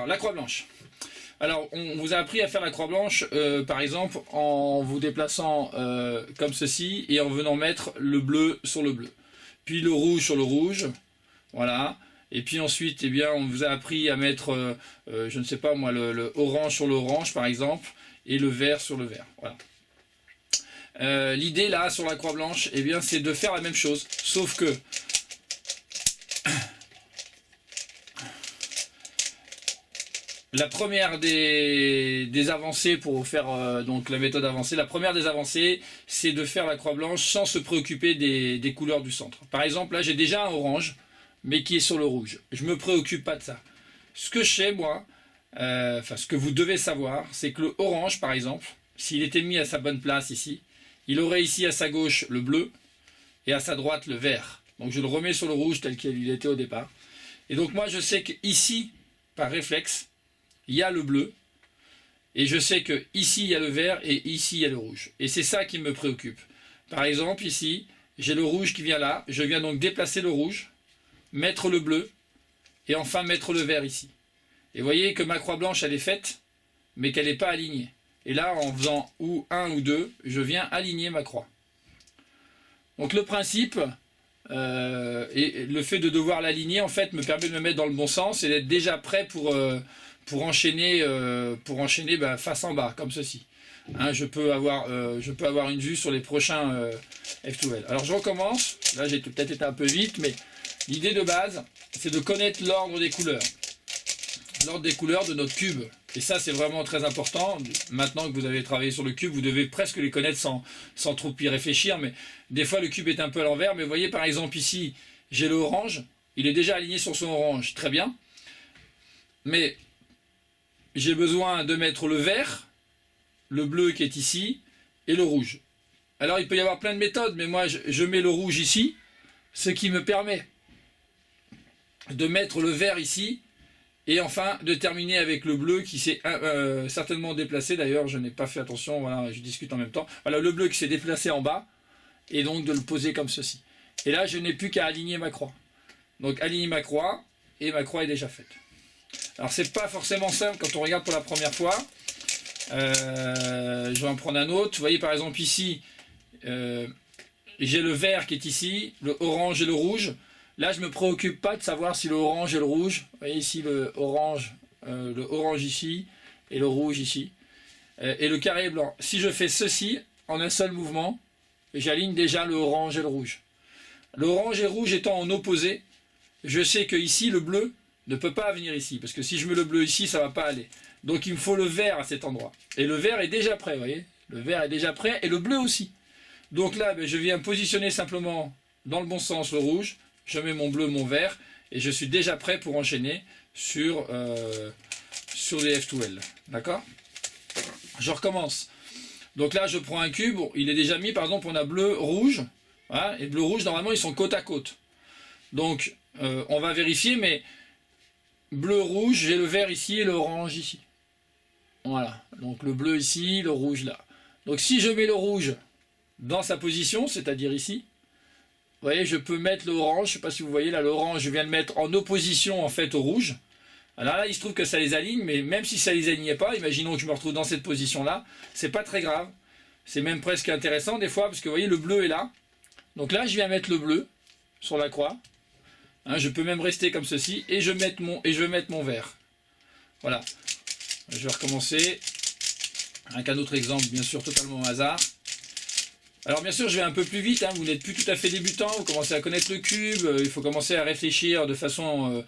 la croix blanche. Alors, on vous a appris à faire la croix blanche, par exemple, en vous déplaçant comme ceci et en venant mettre le bleu sur le bleu. Puis le rouge sur le rouge, voilà. Et puis ensuite, eh bien, on vous a appris à mettre, je ne sais pas moi, le orange sur l'orange, par exemple, et le vert sur le vert, voilà. L'idée, là, sur la croix blanche, eh bien, c'est de faire la même chose, sauf que la première des avancées pour faire donc la méthode avancée, la première des avancées, c'est de faire la croix blanche sans se préoccuper des couleurs du centre. Par exemple, là j'ai déjà un orange, mais qui est sur le rouge. Je ne me préoccupe pas de ça. Ce que je sais, moi, enfin ce que vous devez savoir, c'est que le orange, par exemple, s'il était mis à sa bonne place ici, il aurait ici à sa gauche le bleu et à sa droite le vert. Donc je le remets sur le rouge tel qu'il était au départ. Et donc moi je sais qu'ici, par réflexe, il y a le bleu, et je sais que ici il y a le vert, et ici il y a le rouge. Et c'est ça qui me préoccupe. Par exemple, ici, j'ai le rouge qui vient là, je viens donc déplacer le rouge, mettre le bleu, et enfin mettre le vert ici. Et vous voyez que ma croix blanche, elle est faite, mais qu'elle n'est pas alignée. Et là, en faisant ou 1 ou 2, je viens aligner ma croix. Donc le principe, et le fait de devoir l'aligner, en fait, me permet de me mettre dans le bon sens, et d'être déjà prêt pour enchaîner face en bas, comme ceci. Hein, je peux avoir une vue sur les prochains F2L. Alors je recommence, là j'ai peut-être été un peu vite, mais l'idée de base, c'est de connaître l'ordre des couleurs. L'ordre des couleurs de notre cube. Et ça c'est vraiment très important. Maintenant que vous avez travaillé sur le cube, vous devez presque les connaître sans trop y réfléchir, mais des fois le cube est un peu à l'envers, mais vous voyez par exemple ici, j'ai le orange, il est déjà aligné sur son orange, très bien. Mais j'ai besoin de mettre le vert, le bleu qui est ici, et le rouge. Alors il peut y avoir plein de méthodes, mais moi je mets le rouge ici, ce qui me permet de mettre le vert ici, et enfin de terminer avec le bleu qui s'est certainement déplacé, d'ailleurs je n'ai pas fait attention, voilà, je discute en même temps. Voilà, le bleu qui s'est déplacé en bas, et donc de le poser comme ceci. Et là je n'ai plus qu'à aligner ma croix. Donc aligner ma croix, et ma croix est déjà faite. Alors c'est pas forcément simple quand on regarde pour la première fois. Je vais en prendre un autre. Vous voyez par exemple ici, j'ai le vert qui est ici, le orange et le rouge. Là je me préoccupe pas de savoir si le orange et le rouge. Vous voyez ici le orange ici et le rouge ici. Et le carré blanc. Si je fais ceci en un seul mouvement, j'aligne déjà le orange et le rouge. L'orange et le rouge étant en opposé, je sais que ici le bleu ne peut pas venir ici, parce que si je mets le bleu ici, ça ne va pas aller. Donc il me faut le vert à cet endroit. Et le vert est déjà prêt, vous voyez. Le vert est déjà prêt, et le bleu aussi. Donc là, je viens positionner simplement dans le bon sens le rouge, je mets mon bleu, mon vert, et je suis déjà prêt pour enchaîner sur les F2L. D'accord? Je recommence. Donc là, je prends un cube, il est déjà mis, par exemple, on a bleu, rouge, voilà, et bleu, rouge, normalement, ils sont côte à côte. Donc, on va vérifier, mais bleu, rouge, j'ai le vert ici et l'orange ici. Voilà, donc le bleu ici, le rouge là. Donc si je mets le rouge dans sa position, c'est-à-dire ici, vous voyez, je peux mettre l'orange, je ne sais pas si vous voyez là, l'orange, je viens de mettre en opposition en fait au rouge. Alors là, il se trouve que ça les aligne, mais même si ça les alignait pas, imaginons que je me retrouve dans cette position-là, c'est pas très grave. C'est même presque intéressant des fois, parce que vous voyez, le bleu est là. Donc là, je viens mettre le bleu sur la croix. Hein, je peux même rester comme ceci, et je vais mettre mon vert. Voilà. Je vais recommencer avec un autre exemple, bien sûr, totalement au hasard. Alors bien sûr, je vais un peu plus vite, hein, vous n'êtes plus tout à fait débutant, vous commencez à connaître le cube, il faut commencer à réfléchir de façon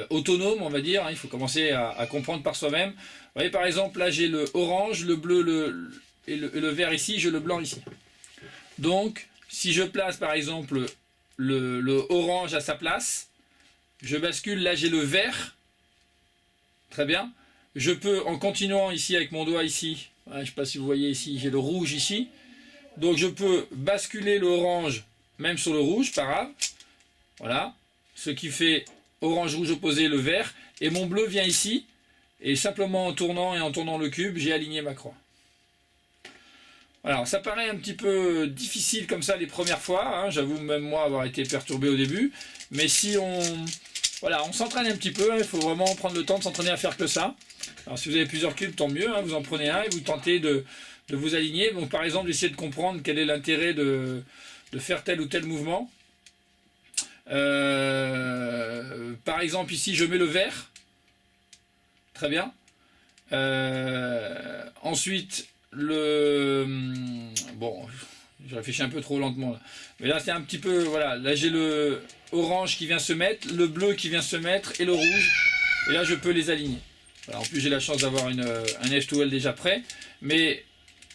autonome, on va dire, hein, il faut commencer à comprendre par soi-même. Vous voyez, par exemple, là j'ai le orange, le bleu et le vert ici, j'ai le blanc ici. Donc, si je place par exemple le orange à sa place, je bascule, là j'ai le vert, très bien. Je peux, en continuant ici avec mon doigt ici, je ne sais pas si vous voyez ici, j'ai le rouge ici, donc je peux basculer l'orange même sur le rouge, pas grave, voilà, ce qui fait orange-rouge opposé, le vert, et mon bleu vient ici, et simplement en tournant et en tournant le cube, j'ai aligné ma croix. Alors ça paraît un petit peu difficile comme ça les premières fois, hein, j'avoue même moi avoir été perturbé au début, mais si Voilà, on s'entraîne un petit peu, il faut vraiment prendre le temps de s'entraîner à faire que ça. Alors si vous avez plusieurs cubes, tant mieux, hein, vous en prenez un et vous tentez de vous aligner. Donc par exemple, essayez de comprendre quel est l'intérêt de faire tel ou tel mouvement. Par exemple, ici, je mets le vert. Très bien. Ensuite, bon, je réfléchis un peu trop lentement là. Mais là, c'est un petit peu... Voilà, là j'ai le orange qui vient se mettre, le bleu qui vient se mettre et le rouge. Et là, je peux les aligner. Voilà, en plus, j'ai la chance d'avoir un F2L déjà prêt. Mais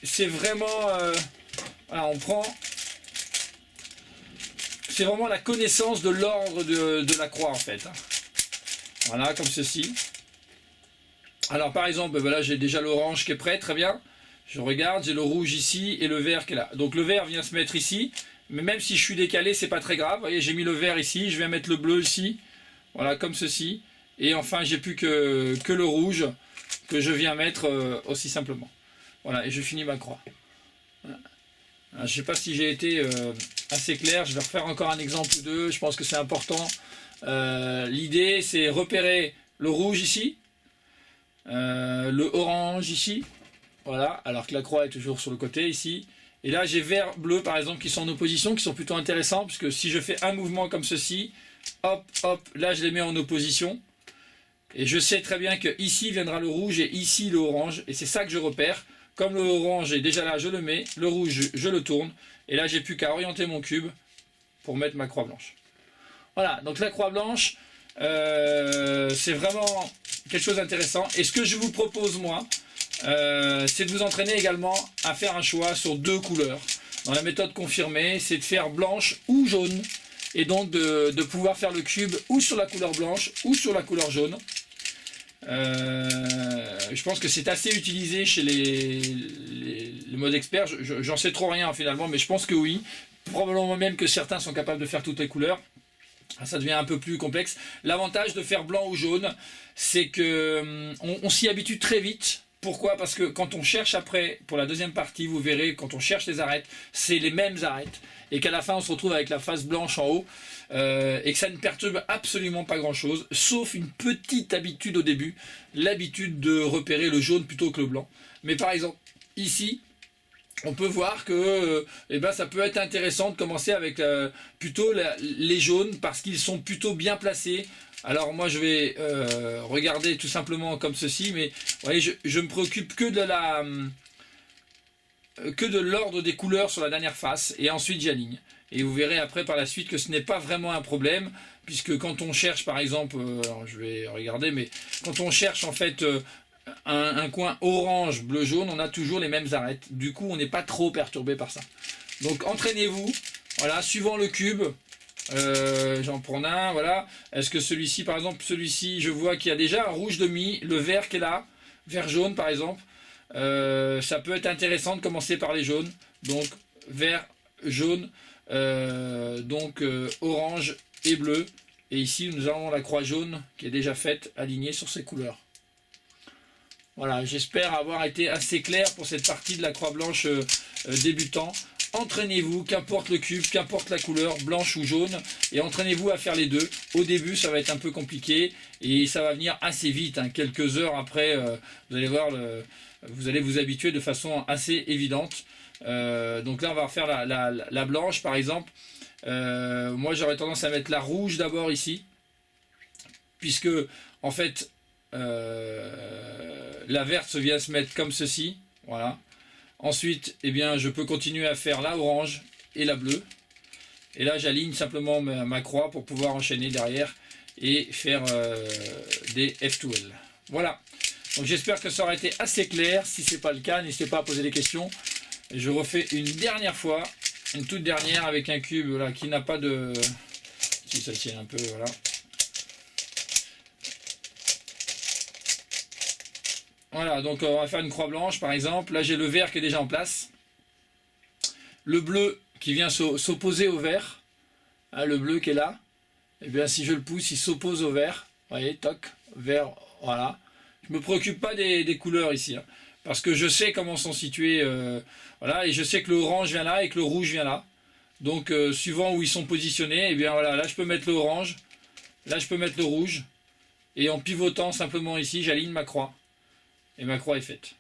c'est vraiment... voilà, on prend... C'est vraiment la connaissance de l'ordre de la croix en fait. Voilà, comme ceci. Alors par exemple, voilà, j'ai déjà l'orange qui est prêt, très bien. Je regarde, j'ai le rouge ici et le vert qui est là. Donc le vert vient se mettre ici, mais même si je suis décalé, c'est pas très grave. Vous voyez, j'ai mis le vert ici, je vais mettre le bleu ici. Voilà, comme ceci. Et enfin, j'ai plus que le rouge que je viens mettre aussi simplement. Voilà, et je finis ma croix. Voilà. Je ne sais pas si j'ai été assez clair, je vais refaire encore un exemple ou deux, je pense que c'est important. L'idée c'est repérer le rouge ici, le orange ici, voilà, alors que la croix est toujours sur le côté ici. Et là j'ai vert, bleu par exemple qui sont en opposition, qui sont plutôt intéressants, puisque si je fais un mouvement comme ceci, hop, hop, là je les mets en opposition. Et je sais très bien que ici viendra le rouge et ici le orange, et c'est ça que je repère. Comme le orange est déjà là, je le mets, le rouge, je le tourne, et là j'ai plus qu'à orienter mon cube pour mettre ma croix blanche. Voilà, donc la croix blanche, c'est vraiment quelque chose d'intéressant. Et ce que je vous propose moi, c'est de vous entraîner également à faire un choix sur deux couleurs. Dans la méthode confirmée, c'est de faire blanche ou jaune, et donc de pouvoir faire le cube ou sur la couleur blanche ou sur la couleur jaune. Je pense que c'est assez utilisé chez les modes experts. J'en sais trop rien finalement, mais je pense que oui. Probablement même que certains sont capables de faire toutes les couleurs. Ça devient un peu plus complexe. L'avantage de faire blanc ou jaune, c'est que on s'y habitue très vite. Pourquoi? Parce que quand on cherche après, pour la deuxième partie, vous verrez, quand on cherche les arêtes, c'est les mêmes arêtes. Et qu'à la fin, on se retrouve avec la face blanche en haut. Et que ça ne perturbe absolument pas grand chose, sauf une petite habitude au début, l'habitude de repérer le jaune plutôt que le blanc. Mais par exemple, ici, on peut voir que ça peut être intéressant de commencer avec plutôt les jaunes, parce qu'ils sont plutôt bien placés. Alors moi je vais regarder tout simplement comme ceci, mais vous voyez, je me préoccupe que de l'ordre des couleurs sur la dernière face, et ensuite j'aligne. Et vous verrez après par la suite que ce n'est pas vraiment un problème, puisque quand on cherche par exemple, alors je vais regarder, mais quand on cherche en fait un coin orange, bleu, jaune, on a toujours les mêmes arêtes. Du coup on n'est pas trop perturbé par ça. Donc entraînez-vous, voilà, suivant le cube, j'en prends un, voilà. Est-ce que celui-ci par exemple, celui-ci je vois qu'il y a déjà un rouge demi, le vert qui est là, vert jaune par exemple. Ça peut être intéressant de commencer par les jaunes, donc vert, jaune, orange et bleu, et ici nous avons la croix jaune qui est déjà faite, alignée sur ces couleurs. Voilà, j'espère avoir été assez clair pour cette partie de la croix blanche débutant. Entraînez-vous, qu'importe le cube, qu'importe la couleur, blanche ou jaune, et entraînez-vous à faire les deux. Au début ça va être un peu compliqué, et ça va venir assez vite, hein. Quelques heures après, vous allez voir, vous allez vous habituer de façon assez évidente. Donc là on va refaire la blanche par exemple. Moi j'aurais tendance à mettre la rouge d'abord ici, puisque en fait la verte vient se mettre comme ceci, voilà. Ensuite je peux continuer à faire la orange et la bleue, et là j'aligne simplement ma croix pour pouvoir enchaîner derrière et faire des F2L. Voilà, donc j'espère que ça aura été assez clair. Si ce n'est pas le cas, n'hésitez pas à poser des questions. Je refais une dernière fois, une toute dernière, avec un cube là, qui n'a pas de... Si ça tient un peu, voilà. Voilà, donc on va faire une croix blanche par exemple. Là j'ai le vert qui est déjà en place. Le bleu qui vient s'opposer au vert. Hein, le bleu qui est là. Et bien si je le pousse, il s'oppose au vert. Vous voyez, toc, vert, voilà. Je ne me préoccupe pas des couleurs ici, hein, parce que je sais comment sont situés, voilà, et je sais que le orange vient là et que le rouge vient là. Donc suivant où ils sont positionnés, et bien voilà, là je peux mettre l'orange, Là, je peux mettre le rouge. Et en pivotant simplement ici, j'aligne ma croix. Et ma croix est faite.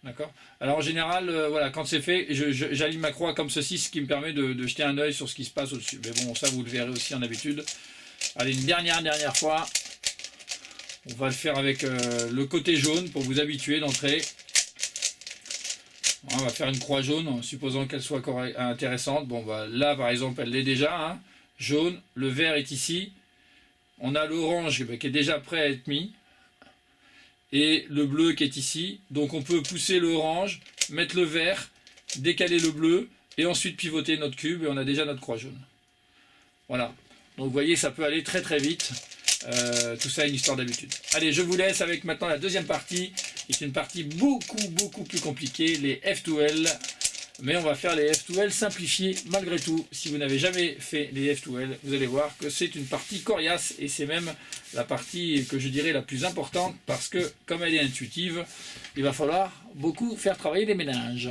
D'accord. Alors en général, voilà, quand c'est fait, j'aligne ma croix comme ceci, ce qui me permet de jeter un œil sur ce qui se passe au-dessus. Mais bon, ça vous le verrez aussi en habitude. Allez, une dernière fois. On va le faire avec le côté jaune pour vous habituer d'entrée. On va faire une croix jaune, en supposant qu'elle soit intéressante. Bon, bah, là, par exemple, elle l'est déjà. Hein, jaune. Le vert est ici. On a l'orange qui est déjà prêt à être mis. Et le bleu qui est ici. Donc on peut pousser l'orange, mettre le vert, décaler le bleu et ensuite pivoter notre cube et on a déjà notre croix jaune. Voilà. Donc vous voyez, ça peut aller très très vite. Tout ça est une histoire d'habitude. Allez, je vous laisse avec maintenant la deuxième partie, qui est une partie beaucoup plus compliquée, les F2L. Mais on va faire les F2L simplifiés malgré tout. Si vous n'avez jamais fait les F2L, vous allez voir que c'est une partie coriace et c'est même la partie que je dirais la plus importante parce que comme elle est intuitive, il va falloir beaucoup faire travailler les méninges.